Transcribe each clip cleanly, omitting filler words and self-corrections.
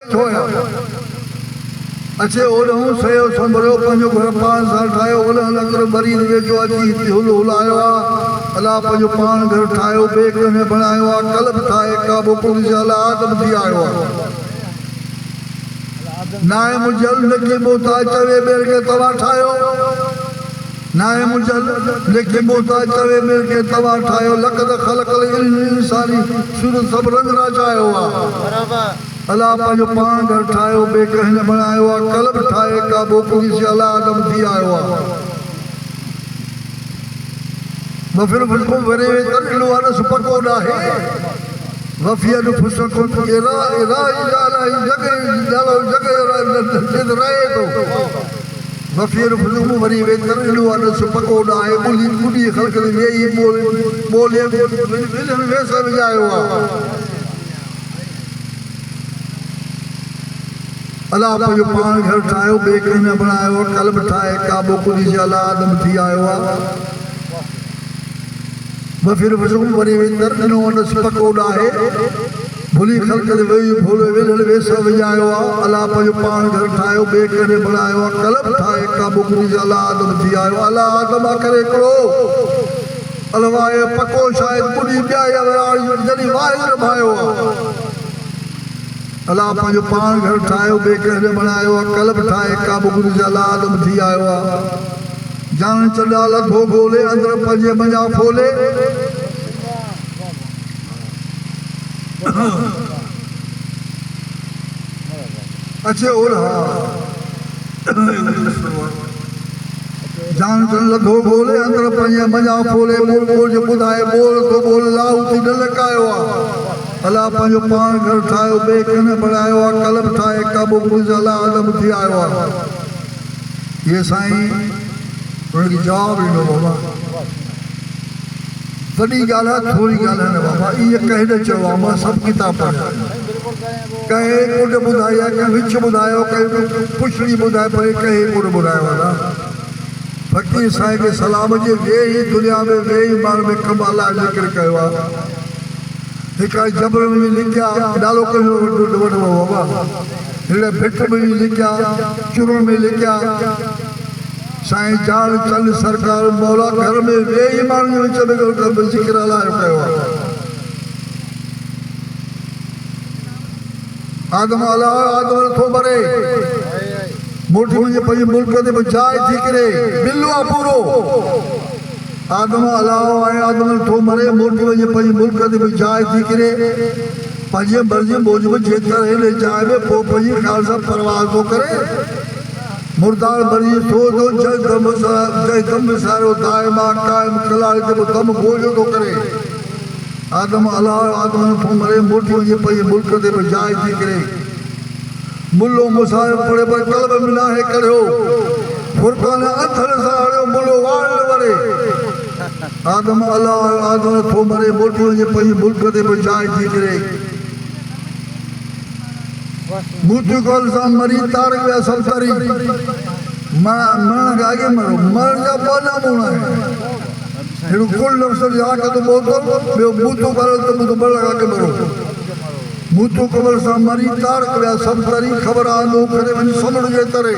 अच्छे ओॾहूं सयो संभरियो पंहिंजो घर पाण सां ठाहियो ओॾहं लंगर मरीज़ वेठो अची हिते हुल हुलायो आहे अलाह पंहिंजो पाण घर ठाहियो ॿिए कंहिं बणायो आहे कल्ब ठाहे काबो पुलिस अलाह आदम थी आयो आहे नाए मुजल नकी मोहताज चवे ॿिए खे तव्हां ठाहियो नाए मुजल नकी मोहताज चवे ॿिए खे तव्हां ठाहियो लक़द ख़लक़ल इंसानी सूरत सभु रंग राचायो आहे अलाह पंहिंजो पाण घर ठाहियो ॿिए कंहिं न बणायो आहे कल्ब ठाहे काबो पुलिस अलाह आदम थी आयो आहे वफ़िर फुल्को वरे तड़िलो आहे सुपको ॾाहे वफ़िया न फुसको एरा एरा इलाही जॻह रहे थो वफ़िर फुल्को वरी वे तड़िलो आहे सुपको ॾाहे ॿुली ॿुड़ी ख़लक़ वेही ॿोले वेस विझायो आहे अलाह पंहिंजो पाण घर ठाहियो ॿिए कंहिं न बणायो कल्ब ठाहे काबो पुलिस अलाह आदम थी आयो आहे वफ़िर फुल्को वरी वे तड़िलो आहे सुपको ॾाहे भुली ख़लक़ वेही ॿोले वेस विझायो आहे अलाह पंहिंजो पाण घर ठाहियो ॿिए कंहिं न बणायो कल्ब ठाहे काबो पुलिस अलाह आदम थी आयो अलाह आदम करे हिकिड़ो अलवाए पको शायदि ॿुड़ी ॿिया जॾहिं वाहिर भायो आहे अलाह पंहिंजो पाण घर ठाहियो ॿिए कंहिं न बणायो कल्ब ठाहे काबो पुलिस अलाह आदम थी आयो आहे जान चंडा लधो ॻोल्हे अंदरि पंहिंजे मंझां फोले अच्छे ओढ़ा जान चंड लधो ॻोल्हे अंदरि पंहिंजे मंझां फोले बोल बोल जो ॿुधाए बोल तो बोल लाहू थी न लकायो आहे अलाह पंहिंजो पाण घर ठाहियो ॿिए कंहिं न बणायो आहे कल्ब ठाहे काबो पुलिस अलाह आदम थी आयो आहे इहे साईं उनखे जवाबु ॾिनो बाबा वॾी ॻाल्हि आहे थोरी ॻाल्हि आहे न बाबा इहे कंहिं न चयो आहे मां सभु किताब पढ़िया कंहिं कुंड ॿुधाई आहे कंहिं विछ ॿुधायो कंहिं पुछड़ी ॿुधाए पई कंहिं कुंड ॿुधायो आहे फ़क़ीर साईं खे सलाम जे वेही दुनिया में वेही माण्हू में कमाल ज़िक्र कयो आहे हिकिड़ा जबर में लिखिया ॾाढो कयो वठिबो बाबा हिकिड़े भिट में बि लिखिया चुरण में लिखिया साईं जान चंद सरकार मौला घर में वेही माण्हू जे विच में ज़िक्र हलायो कयो आहे आदम अलाह आदम नथो मरे मोटी मुंहिंजे पंहिंजे मुल्क ते बि जाइ थी करे बिल्लो आहे पूरो आदम अलाह आहे आदम नथो मरे मोटी वञे पंहिंजे मुल्क ते बि जाइ थी करे पंहिंजे मर्ज़ी मूजिबि जेतिरा हिन जाइ में पोइ पंहिंजे ख़्याल सां परवाज़ थो करे मुर्दार मरीज़ थो जंहिं दम विसारियो दाइमा क़ाइम कलाल ते बि दम ॻोल्हियो थो करे आदम अलाह आदम नथो मरे मोटी वञे पंहिंजे मुल्क ते बि जाइ थी करे मुल्लो मुसाहिब पढ़े पर कल्ब में नाहे करियो फुरक़ान अथर सां हड़ियो मुल्लो वार न वरे आदम अलाह आदम नथो मरे मोटी वञे पंहिंजे मुल्क ते बि जाइ थी करे मृत्यु काल सां मरी तार विया सभु तरी मरण खां अॻे मरो मरण जा ॿ नमूना आहिनि हिकिड़ो कुल नफ़्स याद तो बहुत ॿियो मूतो करो त मूतो ॿ लॻा के मरो मूतो कबर सां मरी तार विया सभु तरी ख़बर आहे करे वञी समुंड जे तरे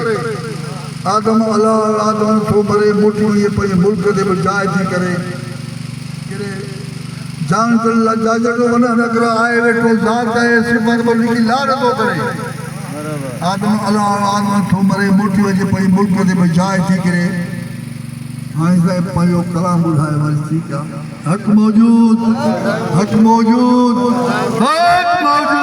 आदम अलाह आदम नथो मरे मोटी वञे पंहिंजे मुल्क ते बि जाइ थी करे जान जा जेको वञण नगर आहे वेठो ज़ात आहे सिफ़त बि लिखी लाड थो करे आदम अलाह आदम नथो मरे मोटी वञे पंहिंजे मुल्क ते बि जाइ थी करे हाणे साईं पंहिंजो कलाम ॿुधाए वरी ठीकु आहे हक़ मौजूद हक़ मौजूद हक़ मौजूद